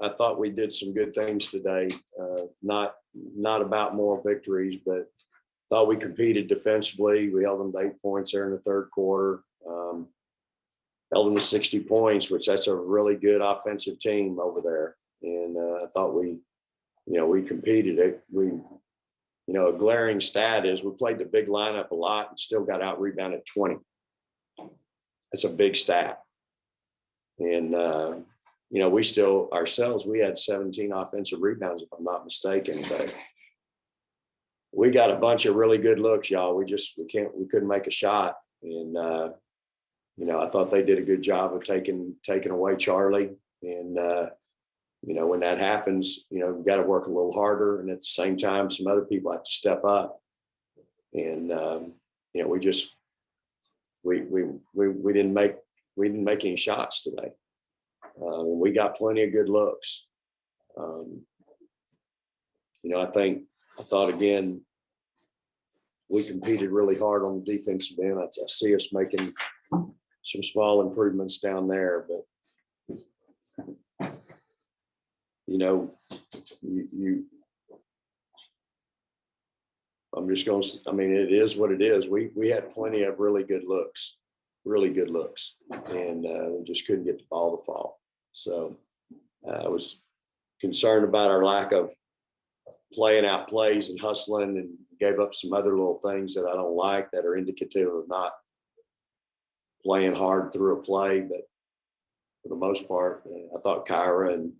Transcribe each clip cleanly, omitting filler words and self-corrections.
thought we did some good things today. Not about moral victories, but thought we competed defensively. We held them to 8 points there in the third quarter. Held them to 60 points, which that's a really good offensive team over there. And I thought we competed. A glaring stat is we played the big lineup a lot and still got out rebounded 20. That's a big stat. And, we still ourselves, we had 17 offensive rebounds, if I'm not mistaken, but we got a bunch of really good looks, y'all. We couldn't make a shot. And, I thought they did a good job of taking away Charlie. And, when that happens, we've got to work a little harder. And at the same time, some other people have to step up. And, we didn't make any shots today. And we got plenty of good looks. I thought again, we competed really hard on the defensive end. I see us making some small improvements down there, but it is what it is. We had plenty of really good looks, and we just couldn't get the ball to fall. So I was concerned about our lack of playing out plays and hustling, and gave up some other little things that I don't like that are indicative of not playing hard through a play. But for the most part, I thought Kyra and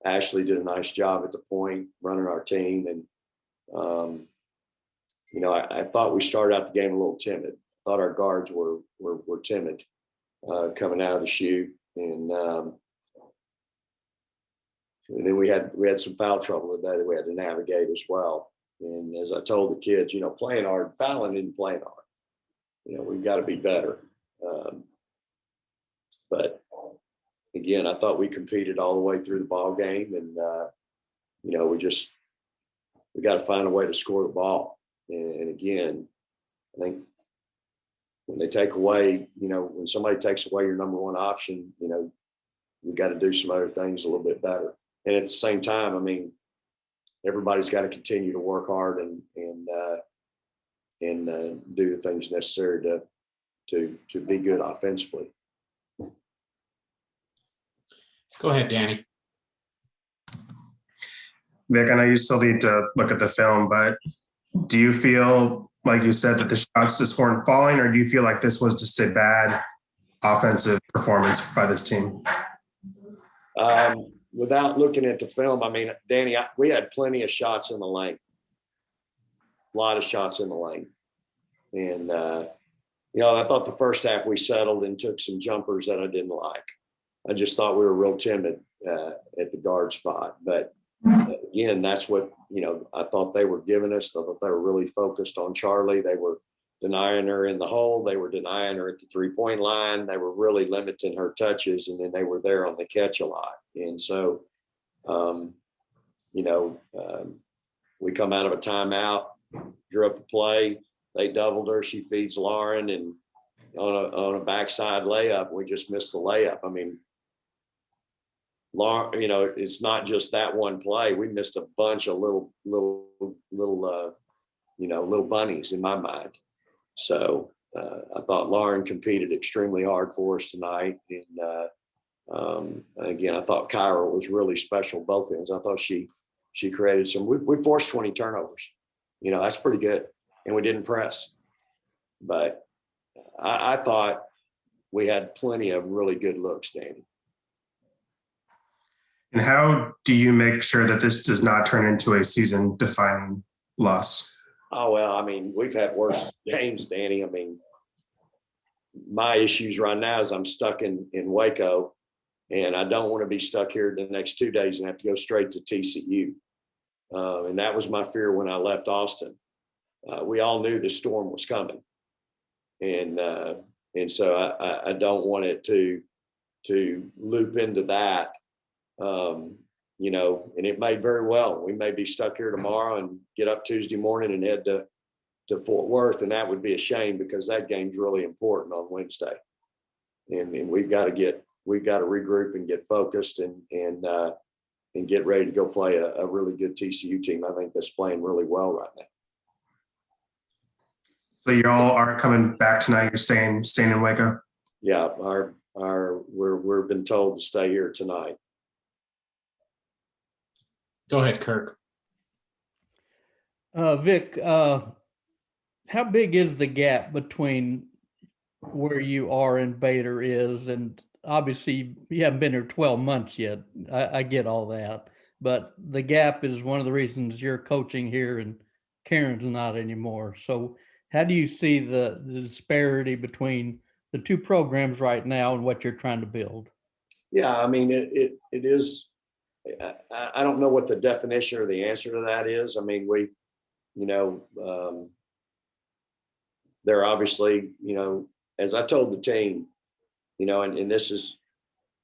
Ashley did a nice job at the point running our team. And, I thought we started out the game a little timid. I thought our guards were timid coming out of the chute. And then we had some foul trouble today that we had to navigate as well. And as I told the kids, playing hard, fouling isn't playing hard. We've got to be better. But again, I thought we competed all the way through the ball game, and we got to find a way to score the ball. And again, I think when they take away, when somebody takes away your number one option, we got to do some other things a little bit better. And at the same time, everybody's got to continue to work hard and do the things necessary to be good offensively. Go ahead, Danny. Vic, I know you still need to look at the film, but do you feel, like you said, that the shots just weren't falling, or do you feel like this was just a bad offensive performance by this team? Without looking at the film, Danny, we had plenty of shots in the lane, a lot of shots in the lane. And, I thought the first half we settled and took some jumpers that I didn't like. I just thought we were real timid at the guard spot. But again, that's what, I thought they were giving us. I thought they were really focused on Charlie. They were denying her in the hole. They were denying her at the 3-point line. They were really limiting her touches, and then they were there on the catch a lot. And so, we come out of a timeout, drew up a play. They doubled her. She feeds Lauren, and on a backside layup, we just missed the layup. Lauren, it's not just that one play. We missed a bunch of little bunnies in my mind. So I thought Lauren competed extremely hard for us tonight. And again, I thought Kyra was really special both ends. I thought she created some. We forced 20 turnovers. That's pretty good, and we didn't press. But I thought we had plenty of really good looks, Danny. And how do you make sure that this does not turn into a season-defining loss? Oh, well, we've had worse games, Danny. My issues right now is I'm stuck in Waco, and I don't want to be stuck here the next 2 days and have to go straight to TCU. And that was my fear when I left Austin. We all knew the storm was coming. And so I don't want it to loop into that. And it may very well. We may be stuck here tomorrow and get up Tuesday morning and head to Fort Worth, and that would be a shame because that game's really important on Wednesday. And we've got to regroup and get focused and and get ready to go play a really good TCU team. I think that's playing really well right now. So you all aren't coming back tonight. You're staying in Waco. Yeah, we're been told to stay here tonight. Go ahead, Kirk. Vic, how big is the gap between where you are and Baylor is? And obviously you haven't been here 12 months yet. I get all that, but the gap is one of the reasons you're coaching here and Karen's not anymore. So how do you see the disparity between the two programs right now and what you're trying to build? Yeah, I mean, it is, I don't know what the definition or the answer to that is. I mean, they're obviously, as I told the team, and this is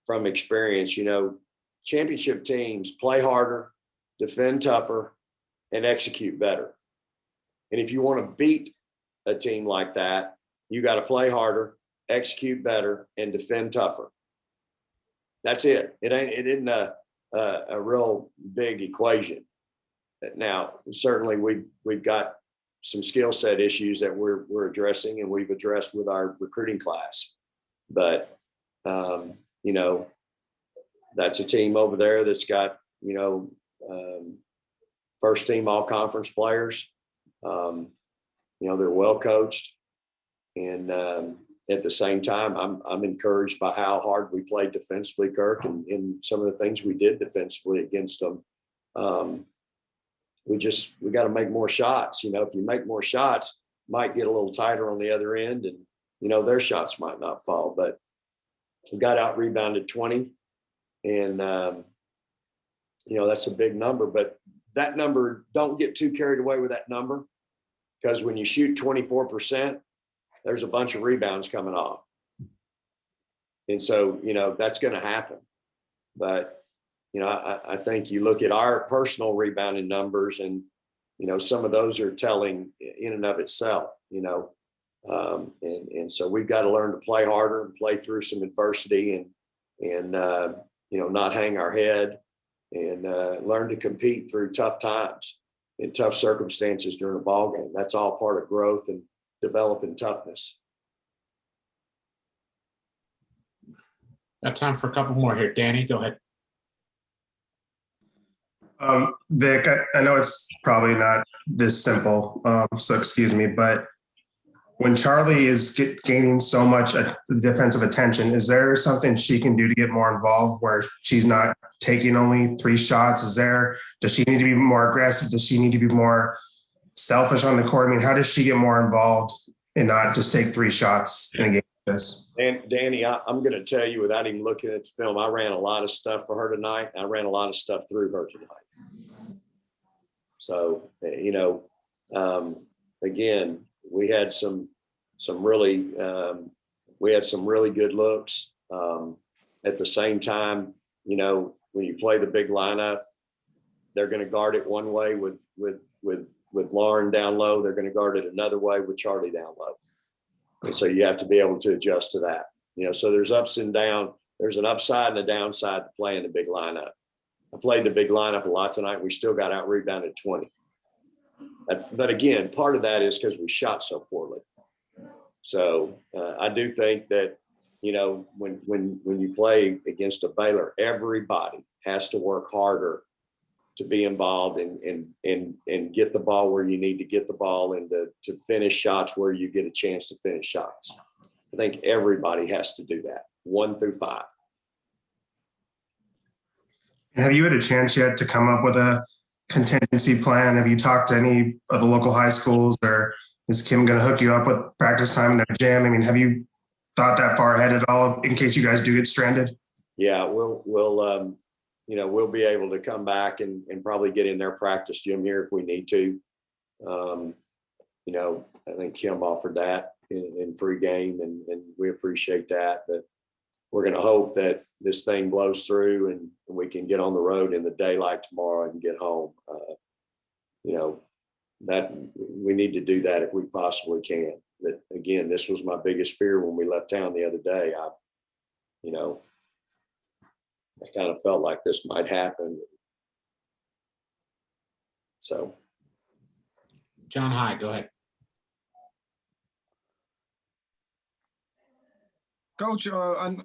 from experience, championship teams play harder, defend tougher, and execute better. And if you want to beat a team like that, you got to play harder, execute better, and defend tougher. That's it. It isn't a real big equation. Now, certainly we've got some skill set issues that we're addressing, and we've addressed with our recruiting class. But that's a team over there that's got first team all conference players. They're well coached, and at the same time, I'm encouraged by how hard we played defensively, Kirk, and some of the things we did defensively against them. We got to make more shots. If you make more shots, might get a little tighter on the other end, and their shots might not fall. But we got out rebounded 20, and that's a big number. But that number, don't get too carried away with that number, because when you shoot 24%, there's a bunch of rebounds coming off. And so, that's going to happen. But, I think you look at our personal rebounding numbers, and, some of those are telling in and of itself, and so we've got to learn to play harder and play through some adversity and not hang our head, and learn to compete through tough times in tough circumstances during a ball game. That's all part of growth and developing toughness. Got time for a couple more here. Danny, go ahead. Vic, I know it's probably not this simple, so excuse me, but when Charlie is gaining so much defensive attention, is there something she can do to get more involved where she's not taking only 3 shots? Does she need to be more aggressive? Does she need to be more selfish on the court? I mean, how does she get more involved and not just take 3 shots in a game like this? And Danny, I'm going to tell you, without even looking at the film, I ran a lot of stuff for her tonight. I ran a lot of stuff through her tonight. So, again, we had some really good looks. At the same time, when you play the big lineup, they're going to guard it one way with Lauren down low. They're going to guard it another way with Charlie down low. And so you have to be able to adjust to that. So there's ups and downs. There's an upside and a downside to playing the big lineup. I played the big lineup a lot tonight. We still got out rebounded 20. But again, part of that is because we shot so poorly. So I do think that, when you play against a Baylor, everybody has to work harder to be involved and get the ball where you need to get the ball, and to finish shots where you get a chance to finish shots. I think everybody has to do that, 1 through 5. Have you had a chance yet to come up with a contingency plan? Have you talked to any of the local high schools, or is Kim going to hook you up with practice time in their gym? I mean, have you thought that far ahead at all in case you guys do get stranded? Yeah, we'll be able to come back and probably get in their practice gym here if we need to. I think Kim offered that in pregame, and we appreciate that. But we're going to hope that this thing blows through and we can get on the road in the daylight tomorrow and get home. That we need to do that if we possibly can. But again, this was my biggest fear when we left town the other day. I kind of felt like this might happen. So. John Hyde, go ahead. Coach,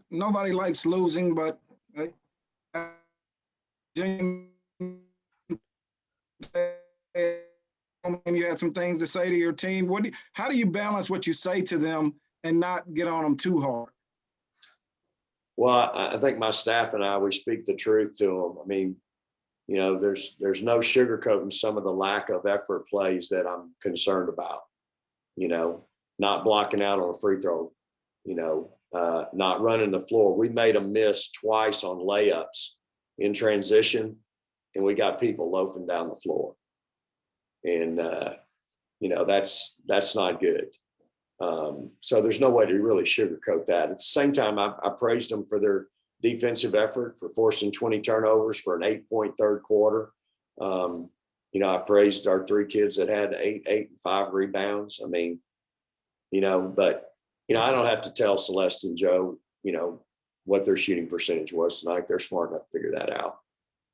nobody likes losing, but you had some things to say to your team. How do you balance what you say to them and not get on them too hard? Well, I think my staff and I, we speak the truth to them. I mean, you know, there's no sugarcoating some of the lack of effort plays that I'm concerned about. You know, not blocking out on a free throw, you know, not running the floor. We made them miss twice on layups in transition, and we got people loafing down the floor. And, you know, that's not good. So there's no way to really sugarcoat that. At the same time, I praised them for their defensive effort, for forcing 20 turnovers for an 8-point third quarter. You know, I praised our 3 kids that had 8 and 5 rebounds. I mean, you know, but, you know, I don't have to tell Celeste and Joe, you know, what their shooting percentage was tonight. They're smart enough to figure that out.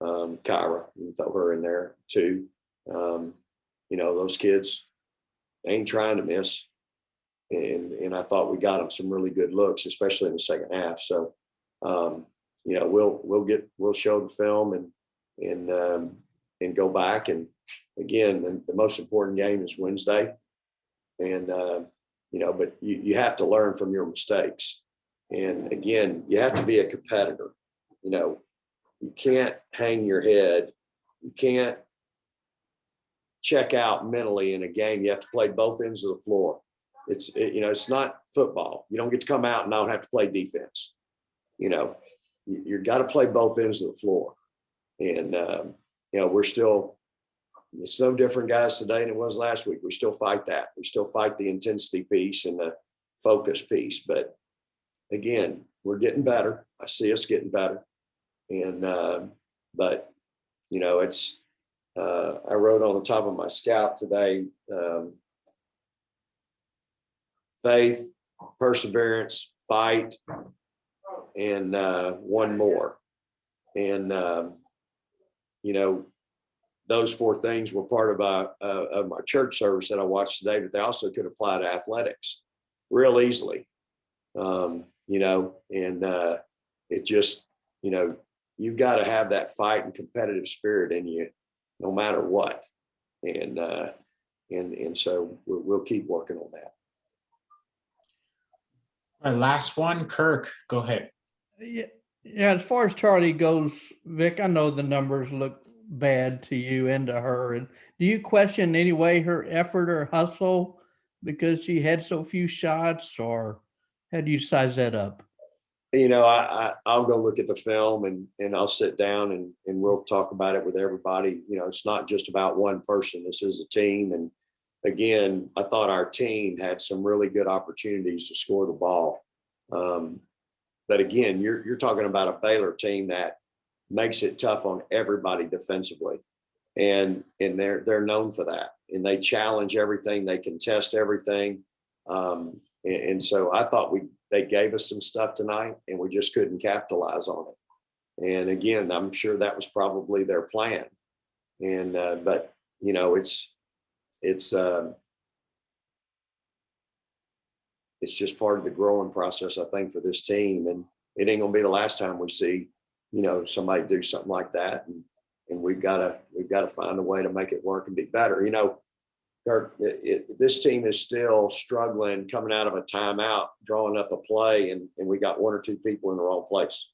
Kyra, you throw her in there too. You know, those kids, they ain't trying to miss. And I thought we got them some really good looks, especially in the second half. So, you know, we'll show the film and go back. And again, the most important game is Wednesday. And, you know, but you have to learn from your mistakes. And again, you have to be a competitor. You know, you can't hang your head. You can't check out mentally in a game. You have to play both ends of the floor. You know, it's not football. You don't get to come out and not have to play defense. You know, you got to play both ends of the floor. And, you know, it's no different, guys, today than it was last week. We still fight that. We still fight the intensity piece and the focus piece. But again, we're getting better. I see us getting better. And, but, you know, I wrote on the top of my scout today, faith, perseverance, fight, and one more. And, you know, those 4 things were part of my church service that I watched today, but they also could apply to athletics real easily. You know, and it just, you know, you've got to have that fight and competitive spirit in you no matter what. And so we'll keep working on that. All right, last one, Kirk, go ahead. Yeah, as far as Charlie goes, Vic, I know the numbers look bad to you and to her. And do you question in any way her effort or hustle because she had so few shots, or how do you size that up? You know, I'll go look at the film and I'll sit down and we'll talk about it with everybody. You know, it's not just about one person. This is a team. And again, I thought our team had some really good opportunities to score the ball. But again, you're talking about a Baylor team that makes it tough on everybody defensively. And they're known for that. And they challenge everything. They contest everything. And so I thought they gave us some stuff tonight and we just couldn't capitalize on it. And again, I'm sure that was probably their plan. And, but you know, it's just part of the growing process, I think, for this team. And it ain't gonna be the last time we see, you know, somebody do something like that. And we've got to find a way to make it work and be better. You know, Kirk, this team is still struggling coming out of a timeout, drawing up a play, and we got 1 or 2 people in the wrong place.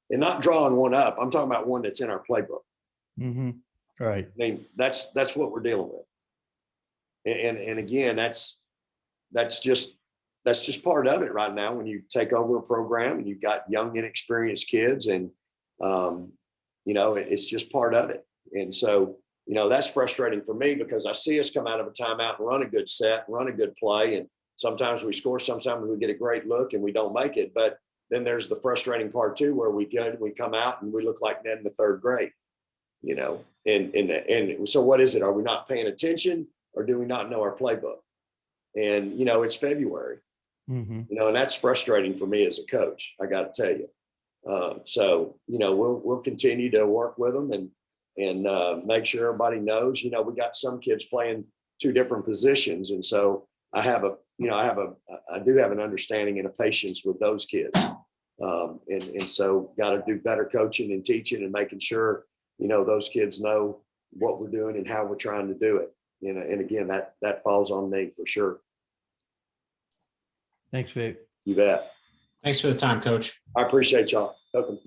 And not drawing one up, I'm talking about one that's in our playbook. Mm-hmm. Right. I mean, that's what we're dealing with. And again, that's just part of it right now when you take over a program and you've got young, inexperienced kids, and you know, it's just part of it. And so, you know, that's frustrating for me because I see us come out of a timeout and run a good set, run a good play. And sometimes we score, sometimes we get a great look and we don't make it. But then there's the frustrating part too, where we come out and we look like Ned in the 3rd grade, you know, and so what is it? Are we not paying attention, or do we not know our playbook? And, you know, it's February, you know, and that's frustrating for me as a coach, I got to tell you. So, you know, we'll continue to work with them make sure everybody knows, you know, we got some kids playing two different positions. And so I do have an understanding and a patience with those kids. And so got to do better coaching and teaching and making sure, you know, those kids know what we're doing and how we're trying to do it. You know, and again, that falls on me for sure. Thanks, Vic. You bet. Thanks for the time, Coach. I appreciate y'all. Welcome.